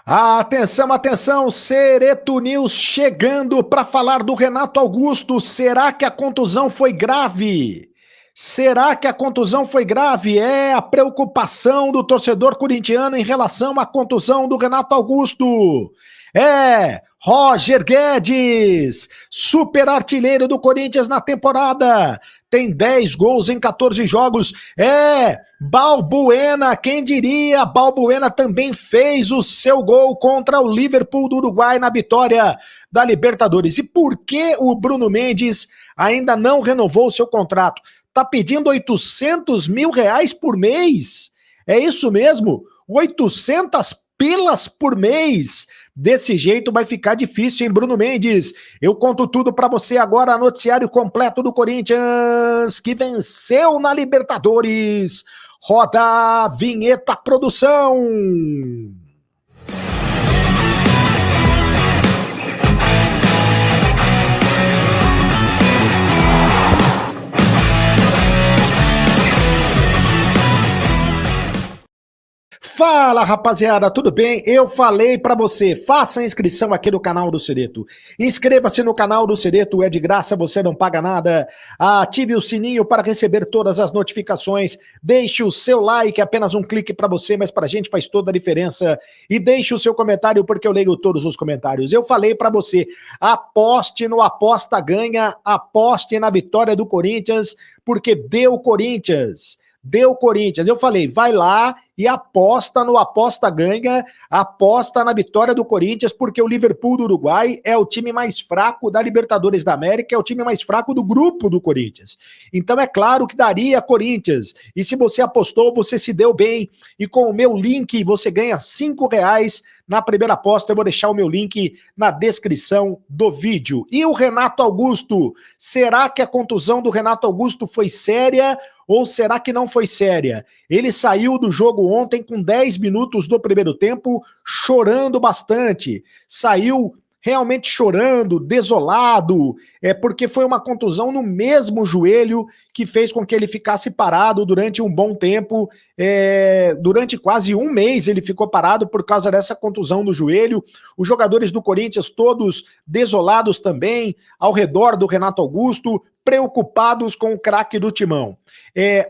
Atenção, atenção, Cereto News chegando para falar do Renato Augusto. Será que a contusão foi grave? Será que a contusão foi grave? É a preocupação do torcedor corintiano em relação à contusão do Renato Augusto. Roger Guedes, super artilheiro do Corinthians na temporada, tem 10 gols em 14 jogos. Balbuena, quem diria? Balbuena também fez o seu gol contra o Liverpool do Uruguai na vitória da Libertadores. E por que o Bruno Mendes ainda não renovou o seu contrato? Tá pedindo R$800 mil por mês? É isso mesmo? 800 pilas por mês. Desse jeito vai ficar difícil, hein, Bruno Mendes? Eu conto tudo pra você agora, noticiário completo do Corinthians, que venceu na Libertadores. Roda a vinheta, produção! Fala, rapaziada, tudo bem? Eu falei pra você, faça a inscrição aqui no canal do Cereto. Inscreva-se no canal do Cereto, é de graça, você não paga nada. Ative o sininho para receber todas as notificações. Deixe o seu like, apenas um clique pra você, mas pra gente faz toda a diferença. E deixe o seu comentário, porque eu leio todos os comentários. Eu falei pra você, aposte no Aposta Ganha, aposte na vitória do Corinthians, porque deu Corinthians. Deu Corinthians. Eu falei, vai lá e aposta no Aposta Ganha, aposta na vitória do Corinthians, porque o Liverpool do Uruguai é o time mais fraco da Libertadores da América, é o time mais fraco do grupo do Corinthians. Então é claro que daria Corinthians. E se você apostou, você se deu bem. E com o meu link, você ganha R$5 na primeira aposta. Eu vou deixar o meu link na descrição do vídeo. E o Renato Augusto? Será que a contusão do Renato Augusto foi séria ou será que não foi séria? Ele saiu do jogo ontem com 10 minutos do primeiro tempo, chorando bastante. Saiu realmente chorando, desolado, porque foi uma contusão no mesmo joelho que fez com que ele ficasse parado durante um bom tempo. Durante quase um mês ele ficou parado por causa dessa contusão no joelho. Os jogadores do Corinthians todos desolados também, ao redor do Renato Augusto, preocupados com o craque do Timão.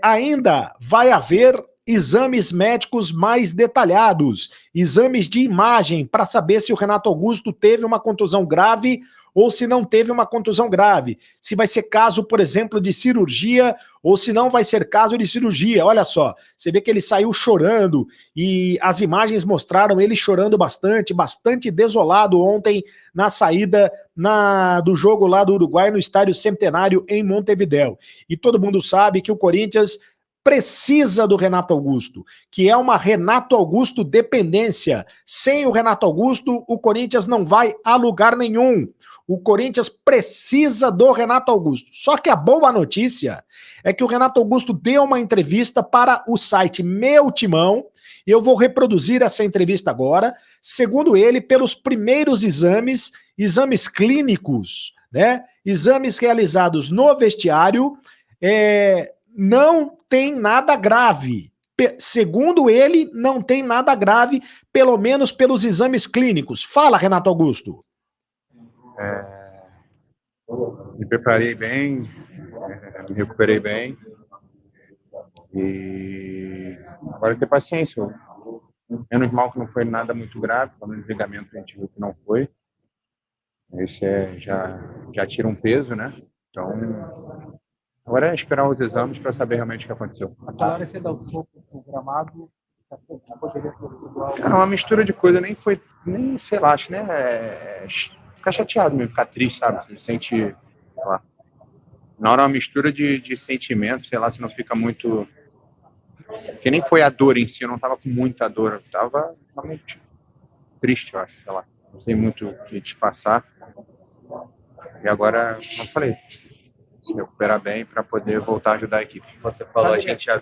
Ainda vai haver exames médicos mais detalhados, exames de imagem para saber se o Renato Augusto teve uma contusão grave ou se não teve uma contusão grave. Se vai ser caso, por exemplo, de cirurgia ou se não vai ser caso de cirurgia. Olha só, você vê que ele saiu chorando e as imagens mostraram ele chorando bastante, bastante desolado ontem na saída do jogo lá do Uruguai no Estádio Centenário em Montevidéu. E todo mundo sabe que o Corinthians precisa do Renato Augusto, que é uma Renato Augusto dependência. Sem o Renato Augusto, o Corinthians não vai a lugar nenhum. O Corinthians precisa do Renato Augusto. Só que a boa notícia é que o Renato Augusto deu uma entrevista para o site Meu Timão. Eu vou reproduzir essa entrevista agora. Segundo ele, pelos primeiros exames clínicos, né? Exames realizados no vestiário, não tem nada grave. Segundo ele, não tem nada grave, pelo menos pelos exames clínicos. Fala, Renato Augusto. Me preparei bem, me recuperei bem e agora ter paciência. Menos mal que não foi nada muito grave, pelo menos ligamento a gente viu que não foi. Esse já tira um peso, né? Então, agora é esperar os exames para saber realmente o que aconteceu. Agora você dá um pouco no gramado, poderia ter sido igual. Cara, uma mistura de coisa, nem sei lá, acho, né? Ficar chateado mesmo, ficar triste, sabe? Você sente, sei lá. Na hora é uma mistura de sentimentos, sei lá, você não fica muito. Porque nem foi a dor em si, eu não tava com muita dor, eu tava realmente triste, eu acho, sei lá. Não sei muito o que te passar. E agora, como eu falei, se recuperar bem para poder voltar a ajudar a equipe. Você falou, a gente já...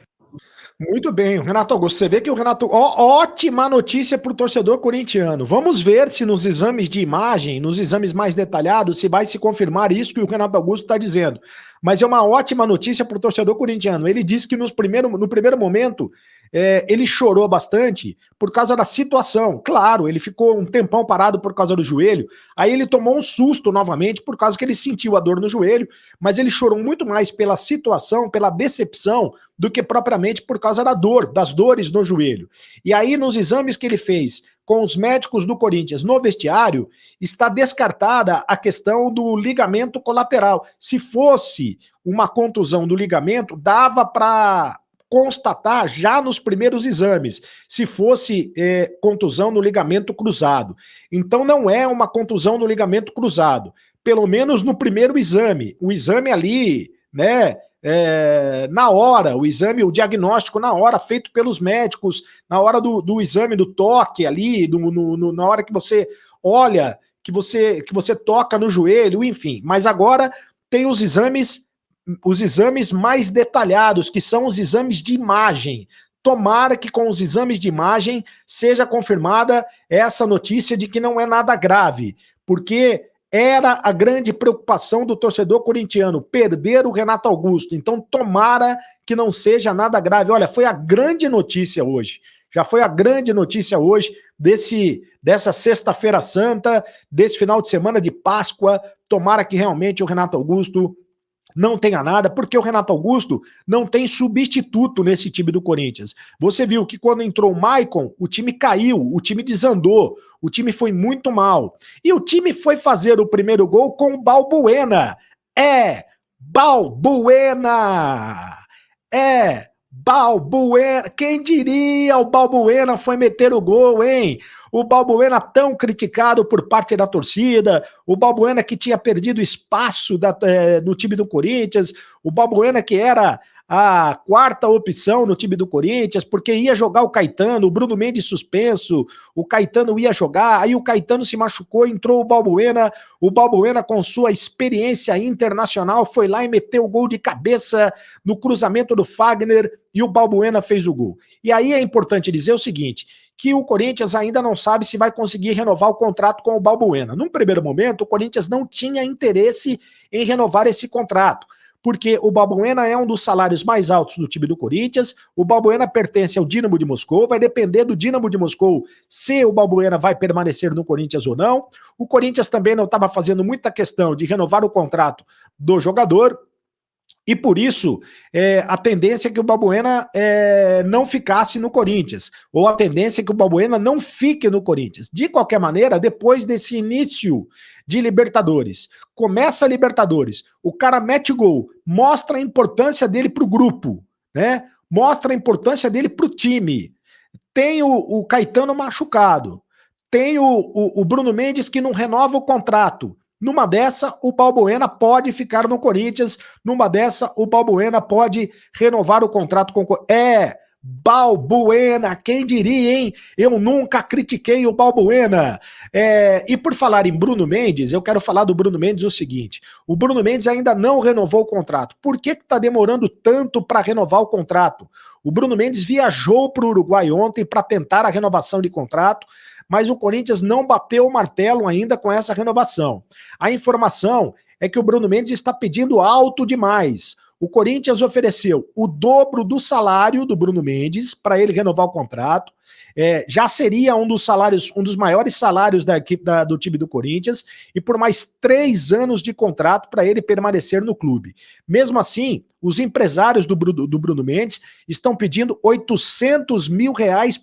Muito bem, Renato Augusto, você vê que o Renato... ótima notícia para o torcedor corintiano. Vamos ver se nos exames de imagem, nos exames mais detalhados, se vai se confirmar isso que o Renato Augusto está dizendo. Mas é uma ótima notícia para o torcedor corintiano. Ele disse que no primeiro momento ele chorou bastante por causa da situação. Claro, ele ficou um tempão parado por causa do joelho, aí ele tomou um susto novamente por causa que ele sentiu a dor no joelho, mas ele chorou muito mais pela situação, pela decepção, do que propriamente por causa da dor, das dores no joelho. E aí, nos exames que ele fez com os médicos do Corinthians no vestiário, está descartada a questão do ligamento colateral. Se fosse uma contusão do ligamento, dava para constatar já nos primeiros exames, se fosse contusão no ligamento cruzado. Então não é uma contusão no ligamento cruzado, pelo menos no primeiro exame. O exame ali, né, na hora, o exame, o diagnóstico na hora, feito pelos médicos, na hora do exame, do toque ali, na hora que você olha, que você toca no joelho, enfim. Mas agora tem os exames mais detalhados, que são os exames de imagem. Tomara que com os exames de imagem seja confirmada essa notícia de que não é nada grave, porque era a grande preocupação do torcedor corintiano, perder o Renato Augusto. Então tomara que não seja nada grave. Olha, foi a grande notícia hoje. Já foi a grande notícia hoje dessa sexta-feira santa, desse final de semana de Páscoa. Tomara que realmente o Renato Augusto não tenha nada, porque o Renato Augusto não tem substituto nesse time do Corinthians. Você viu que quando entrou o Maicon, o time caiu, o time desandou, o time foi muito mal. E o time foi fazer o primeiro gol com o Balbuena. Balbuena! Balbuena! Quem diria o Balbuena foi meter o gol, hein? O Balbuena tão criticado por parte da torcida, o Balbuena que tinha perdido espaço no time do Corinthians, o Balbuena que era a quarta opção no time do Corinthians, porque ia jogar o Caetano, o Bruno Mendes suspenso, o Caetano ia jogar, aí o Caetano se machucou, entrou o Balbuena com sua experiência internacional, foi lá e meteu o gol de cabeça no cruzamento do Fagner, e o Balbuena fez o gol. E aí é importante dizer o seguinte, que o Corinthians ainda não sabe se vai conseguir renovar o contrato com o Balbuena. Num primeiro momento, o Corinthians não tinha interesse em renovar esse contrato, porque o Balbuena é um dos salários mais altos do time do Corinthians, o Balbuena pertence ao Dínamo de Moscou, vai depender do Dínamo de Moscou se o Balbuena vai permanecer no Corinthians ou não. O Corinthians também não estava fazendo muita questão de renovar o contrato do jogador, e por isso a tendência é que o Balbuena não ficasse no Corinthians, ou a tendência é que o Balbuena não fique no Corinthians. De qualquer maneira, depois desse início de Libertadores, começa a Libertadores, o cara mete gol, mostra a importância dele pro grupo, né? Mostra a importância dele pro time. Tem o Caetano machucado, tem o Bruno Mendes que não renova o contrato. Numa dessa, o Balbuena pode ficar no Corinthians. Numa dessa, o Balbuena pode renovar o contrato com o Balbuena, quem diria, hein? Eu nunca critiquei o Balbuena. E por falar em Bruno Mendes, eu quero falar do Bruno Mendes o seguinte, o Bruno Mendes ainda não renovou o contrato. Por que está demorando tanto para renovar o contrato? O Bruno Mendes viajou para o Uruguai ontem para tentar a renovação de contrato, mas o Corinthians não bateu o martelo ainda com essa renovação. A informação é que o Bruno Mendes está pedindo alto demais. O Corinthians ofereceu o dobro do salário do Bruno Mendes para ele renovar o contrato. Já seria um dos maiores salários da equipe do time do Corinthians, e por mais 3 anos de contrato para ele permanecer no clube. Mesmo assim, os empresários do Bruno Mendes estão pedindo R$800 mil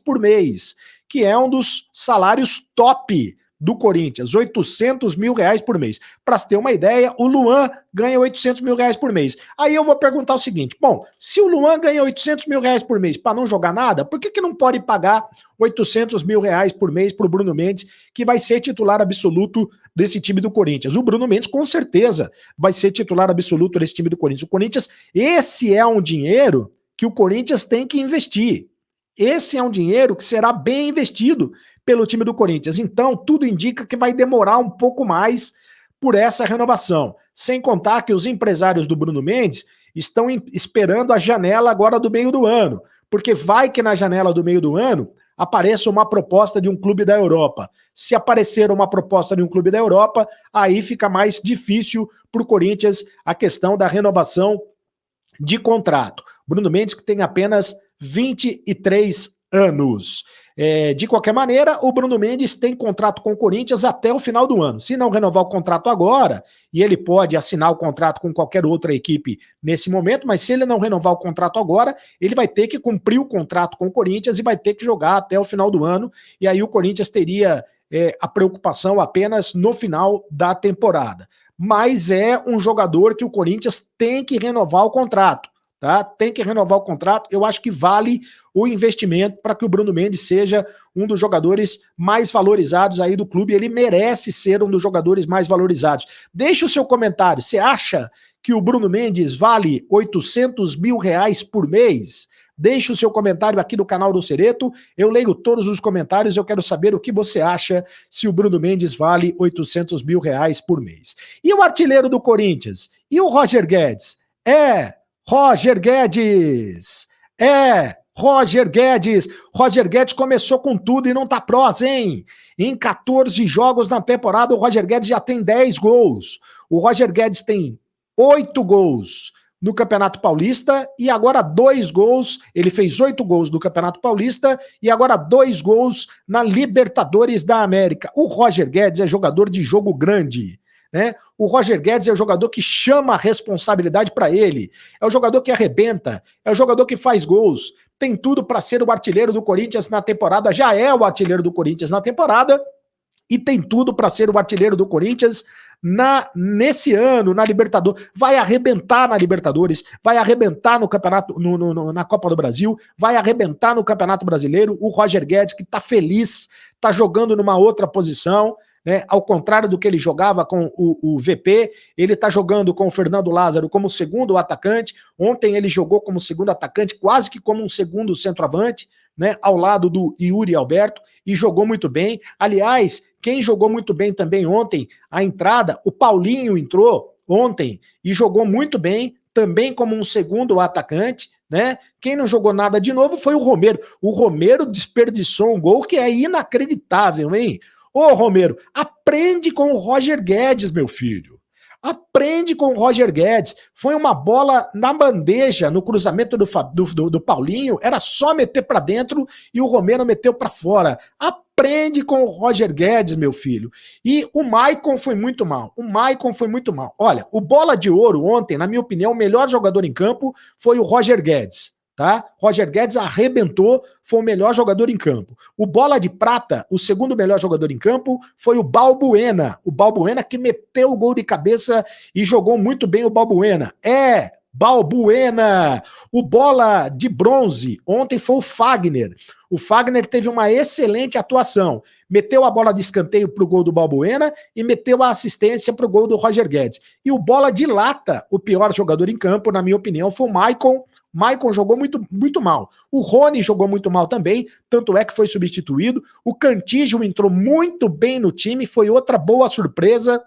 por mês, que é um dos salários top do Corinthians, R$800 mil por mês. Para se ter uma ideia, o Luan ganha R$800 mil por mês. Aí eu vou perguntar o seguinte, bom, se o Luan ganha R$800 mil por mês para não jogar nada, por que não pode pagar R$800 mil por mês para o Bruno Mendes, que vai ser titular absoluto desse time do Corinthians? O Bruno Mendes com certeza vai ser titular absoluto desse time do Corinthians. O Corinthians, esse é um dinheiro que o Corinthians tem que investir. Esse é um dinheiro que será bem investido pelo time do Corinthians. Então, tudo indica que vai demorar um pouco mais por essa renovação. Sem contar que os empresários do Bruno Mendes estão esperando a janela agora do meio do ano, porque vai que na janela do meio do ano apareça uma proposta de um clube da Europa. Se aparecer uma proposta de um clube da Europa, aí fica mais difícil para o Corinthians a questão da renovação de contrato. Bruno Mendes que tem apenas 23 anos. De qualquer maneira, o Bruno Mendes tem contrato com o Corinthians até o final do ano. Se não renovar o contrato agora, e ele pode assinar o contrato com qualquer outra equipe nesse momento, mas se ele não renovar o contrato agora, ele vai ter que cumprir o contrato com o Corinthians e vai ter que jogar até o final do ano, e aí o Corinthians teria a preocupação apenas no final da temporada. Mas é um jogador que o Corinthians tem que renovar o contrato. Tá? Tem que renovar o contrato. Eu acho que vale o investimento para que o Bruno Mendes seja um dos jogadores mais valorizados aí do clube. Ele merece ser um dos jogadores mais valorizados. Deixe o seu comentário. Você acha que o Bruno Mendes vale R$800 mil por mês? Deixe o seu comentário aqui no canal do Cereto. Eu leio todos os comentários. Eu quero saber o que você acha se o Bruno Mendes vale R$800 mil por mês. E o artilheiro do Corinthians? E o Roger Guedes? Roger Guedes! Roger Guedes! Roger Guedes começou com tudo e não tá prós, hein? Em 14 jogos na temporada, o Roger Guedes já tem 10 gols. O Roger Guedes tem 8 gols no Campeonato Paulista e agora 2 gols. Ele fez 8 gols no Campeonato Paulista e agora 2 gols na Libertadores da América. O Roger Guedes é jogador de jogo grande. Né? O Roger Guedes é o jogador que chama a responsabilidade para ele, é o jogador que arrebenta, é o jogador que faz gols, tem tudo para ser o artilheiro do Corinthians na temporada, já é o artilheiro do Corinthians na temporada e tem tudo para ser o artilheiro do Corinthians nesse ano, na Libertadores. Vai arrebentar na Libertadores, vai arrebentar no campeonato, na Copa do Brasil, vai arrebentar no Campeonato Brasileiro. O Roger Guedes, que tá feliz, tá jogando numa outra posição, né? Ao contrário do que ele jogava com o VP, ele está jogando com o Fernando Lázaro como segundo atacante. Ontem ele jogou como segundo atacante, quase que como um segundo centroavante, né? Ao lado do Yuri Alberto, e jogou muito bem. Aliás, quem jogou muito bem também ontem, a entrada, o Paulinho entrou ontem e jogou muito bem, também como um segundo atacante, né? Quem não jogou nada de novo foi o Romero. O Romero desperdiçou um gol que é inacreditável, hein? Ô, Romero, aprende com o Roger Guedes, meu filho. Aprende com o Roger Guedes. Foi uma bola na bandeja, no cruzamento do Paulinho, era só meter para dentro e o Romero meteu para fora. Aprende com o Roger Guedes, meu filho. E o Maicon foi muito mal. Olha, o bola de ouro ontem, na minha opinião, o melhor jogador em campo foi o Roger Guedes. Tá? Roger Guedes arrebentou, foi o melhor jogador em campo. O bola de prata, o segundo melhor jogador em campo, foi o Balbuena. O Balbuena que meteu o gol de cabeça e jogou muito bem o Balbuena. Balbuena! O bola de bronze ontem foi o Fagner. O Fagner teve uma excelente atuação. Meteu a bola de escanteio para o gol do Balbuena e meteu a assistência para o gol do Roger Guedes. E o bola de lata, o pior jogador em campo, na minha opinião, foi o Maicon. Maicon jogou muito mal. O Rony jogou muito mal também, tanto é que foi substituído. O Cantígio entrou muito bem no time, foi outra boa surpresa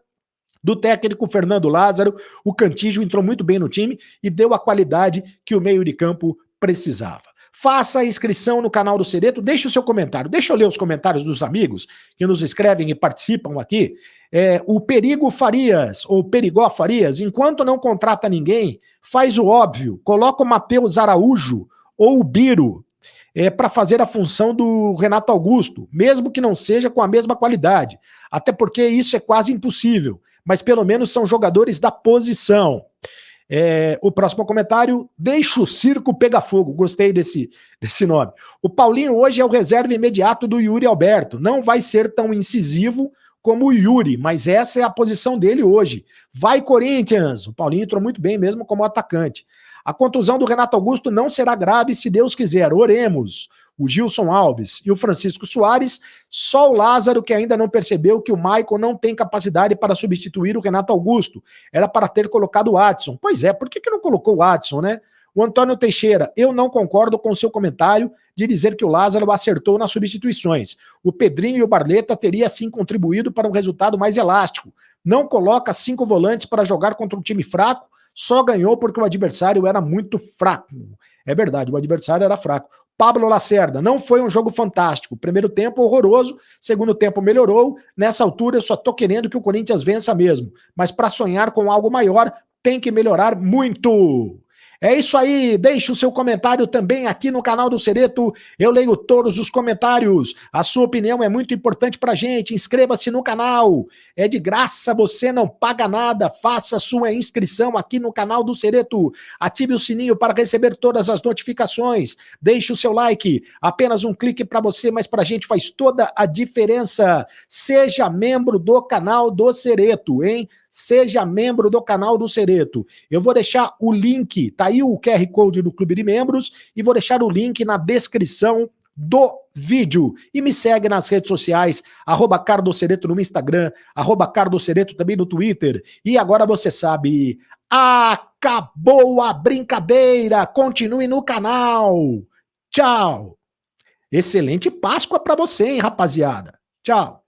do técnico Fernando Lázaro. O Cantígio entrou muito bem no time e deu a qualidade que o meio de campo precisava. Faça a inscrição no canal do Cereto, deixe o seu comentário, deixa eu ler os comentários dos amigos que nos escrevem e participam aqui. O Perigo Farias, ou Perigó Farias, enquanto não contrata ninguém, faz o óbvio, coloca o Matheus Araújo ou o Biro para fazer a função do Renato Augusto, mesmo que não seja com a mesma qualidade, até porque isso é quase impossível, mas pelo menos são jogadores da posição. O próximo comentário, deixa o circo pegar fogo, gostei desse nome. O Paulinho hoje é o reserva imediato do Yuri Alberto, não vai ser tão incisivo como o Yuri, mas essa é a posição dele hoje. Vai Corinthians! O Paulinho entrou muito bem mesmo como atacante. A contusão do Renato Augusto não será grave se Deus quiser, oremos. O Gilson Alves e o Francisco Soares, só o Lázaro que ainda não percebeu que o Maicon não tem capacidade para substituir o Renato Augusto. Era para ter colocado o Adson. Pois é, por que não colocou o Adson, né? O Antônio Teixeira, eu não concordo com o seu comentário de dizer que o Lázaro acertou nas substituições. O Pedrinho e o Barleta teriam sim contribuído para um resultado mais elástico. Não coloca 5 volantes para jogar contra um time fraco, só ganhou porque o adversário era muito fraco. É verdade, o adversário era fraco. Pablo Lacerda, não foi um jogo fantástico. Primeiro tempo horroroso, segundo tempo melhorou. Nessa altura eu só tô querendo que o Corinthians vença mesmo. Mas para sonhar com algo maior, tem que melhorar muito. É isso aí, deixe o seu comentário também aqui no canal do Cereto, eu leio todos os comentários, a sua opinião é muito importante pra gente, inscreva-se no canal, é de graça, você não paga nada, faça sua inscrição aqui no canal do Cereto, ative o sininho para receber todas as notificações, deixe o seu like, apenas um clique para você, mas pra gente faz toda a diferença, seja membro do canal do Cereto, hein? Seja membro do canal do Cereto. Eu vou deixar o link, tá aí o QR Code do Clube de Membros, e vou deixar o link na descrição do vídeo. E me segue nas redes sociais, @cardocereto no Instagram, @cardocereto também no Twitter. E agora você sabe, acabou a brincadeira, continue no canal. Tchau. Excelente Páscoa para você, hein, rapaziada. Tchau.